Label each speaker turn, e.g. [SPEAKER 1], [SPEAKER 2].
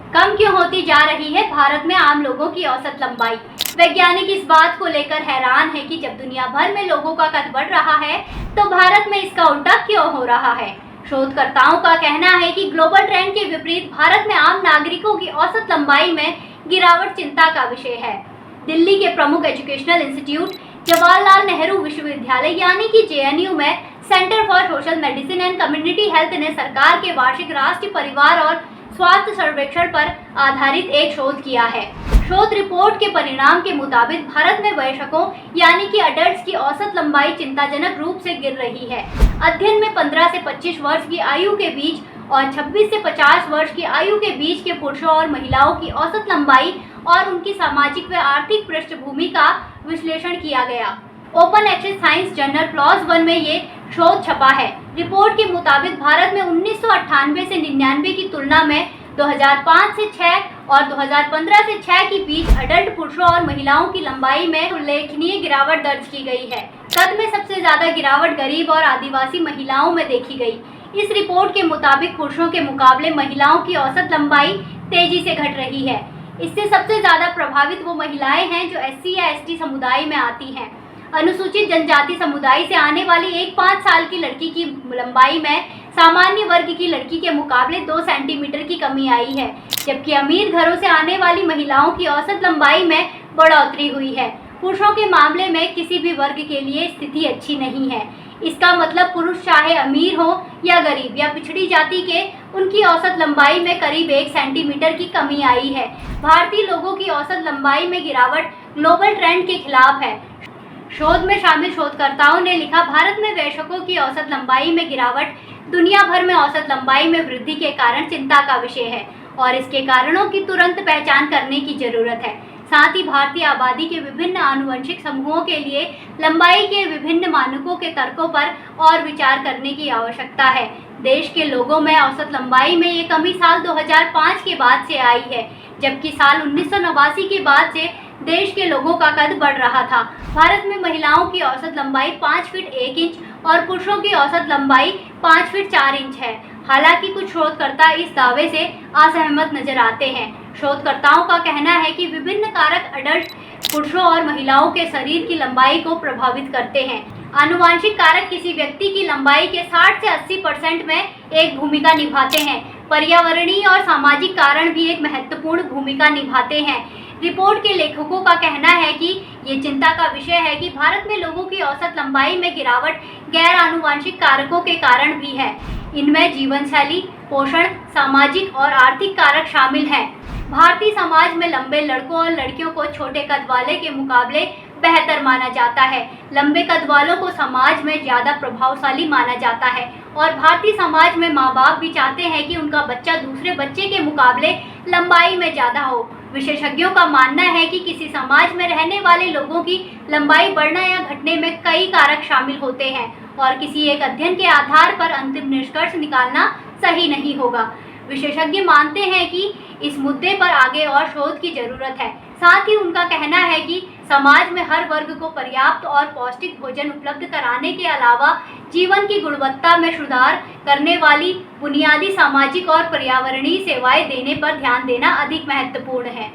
[SPEAKER 1] कम क्यों होती जा रही है भारत में आम लोगों की औसत लंबाई। वैज्ञानिक इस बात को लेकर हैरान है कि जब दुनिया भर में लोगों का कद बढ़ रहा है तो भारत में इसका उल्टा क्यों हो रहा है। शोधकर्ताओं का कहना है कि ग्लोबल ट्रेंड के विपरीत भारत में आम नागरिकों की औसत लंबाई में गिरावट चिंता का विषय है। दिल्ली के प्रमुख एजुकेशनल इंस्टीट्यूट जवाहरलाल नेहरू विश्वविद्यालय यानी कि JNU में centre for social medicine and community health ने सरकार के वार्षिक राष्ट्रीय परिवार और स्वास्थ्य सर्वेक्षण पर आधारित एक शोध किया है। शोध रिपोर्ट के परिणाम के मुताबिक भारत में वयस्कों यानी कि अडल्ट्स की औसत लंबाई चिंताजनक रूप से गिर रही है। अध्ययन में 15 से 25 वर्ष की आयु के बीच और 26 से 50 वर्ष की आयु के बीच के पुरुषों और महिलाओं की औसत लंबाई और उनकी सामाजिक व आर्थिक पृष्ठभूमि का विश्लेषण किया गया। Open access science journal PLOS one में ये शोध छपा है। रिपोर्ट के मुताबिक भारत में 1998 से 99 की तुलना में 2005 से 6 और 2015 से 6 के बीच अडल्ट पुरुषों और महिलाओं की लंबाई में उल्लेखनीय गिरावट दर्ज की गई है। कद में सबसे ज्यादा गिरावट गरीब और आदिवासी महिलाओं में देखी गई। इस रिपोर्ट के मुताबिक पुरुषों के मुकाबले महिलाओं की औसत लंबाई तेजी से घट रही है। इससे सबसे ज्यादा प्रभावित वो महिलाएं हैं जो SC या ST समुदाय में आती हैं। अनुसूचित जनजाति समुदाय से आने वाली एक 5 साल की लड़की की लंबाई में सामान्य वर्ग की लड़की के मुकाबले 2 सेंटीमीटर की कमी आई है, जबकि अमीर घरों से आने वाली महिलाओं की औसत लंबाई में बढ़ोतरी हुई है। पुरुषों के मामले में किसी भी वर्ग के लिए स्थिति अच्छी नहीं है। इसका मतलब पुरुष चाहे अमीर हो या गरीब या पिछड़ी जाति के, उनकी औसत लंबाई में करीब 1 सेंटीमीटर की कमी आई है। भारतीय लोगों की औसत लंबाई में गिरावट ग्लोबल ट्रेंड के खिलाफ है। शोध में शामिल शोधकर्ताओं ने लिखा, भारत में वयस्कों की औसत लंबाई में गिरावट दुनिया भर में औसत लंबाई में वृद्धि के कारण चिंता का विषय है और इसके कारणों की तुरंत पहचान करने की जरूरत है। साथ ही भारतीय आबादी के विभिन्न आनुवंशिक समूहों के लिए लंबाई के विभिन्न मानकों के तर्कों पर और विचार करने की आवश्यकता है। देश के लोगों में औसत लंबाई में ये कमी साल 2005 के बाद से आई है, जबकि साल 1989 के बाद से देश के लोगों का कद बढ़ रहा था। भारत में महिलाओं की औसत लंबाई 5 फीट 1 इंच और पुरुषों की औसत लंबाई 5 फीट 4 इंच है। हालांकि कुछ शोधकर्ता इस दावे से असहमत नजर आते हैं। शोधकर्ताओं का कहना है कि विभिन्न कारक अडल्ट पुरुषों और महिलाओं के शरीर की लंबाई को प्रभावित करते हैं। आनुवांशिक कारक किसी व्यक्ति की लंबाई के 60 से 80% में एक भूमिका निभाते हैं। पर्यावरणीय और सामाजिक कारण भी एक महत्वपूर्ण भूमिका निभाते हैं। रिपोर्ट के लेखकों का कहना है कि ये चिंता का विषय है कि भारत में लोगों की औसत लंबाई में गिरावट गैर आनुवांशिक कारकों के कारण भी है। इनमें जीवन शैली, पोषण, सामाजिक और आर्थिक कारक शामिल हैं। भारतीय समाज में लंबे लड़कों और लड़कियों को छोटे कद वाले के मुकाबले बेहतर माना जाता है। लंबे कद वालों को समाज में ज़्यादा प्रभावशाली माना जाता है और भारतीय समाज में माँ बाप भी चाहते हैं कि उनका बच्चा दूसरे बच्चे के मुकाबले लंबाई में ज़्यादा हो। विशेषज्ञों का मानना है कि किसी समाज में रहने वाले लोगों की लंबाई बढ़ना या घटने में कई कारक शामिल होते हैं और किसी एक अध्ययन के आधार पर अंतिम निष्कर्ष निकालना सही नहीं होगा। विशेषज्ञ मानते हैं कि इस मुद्दे पर आगे और शोध की जरूरत है। साथ ही उनका कहना है कि समाज में हर वर्ग को पर्याप्त और पौष्टिक भोजन उपलब्ध कराने के अलावा जीवन की गुणवत्ता में सुधार करने वाली बुनियादी सामाजिक और पर्यावरणीय सेवाएं देने पर ध्यान देना अधिक महत्वपूर्ण है।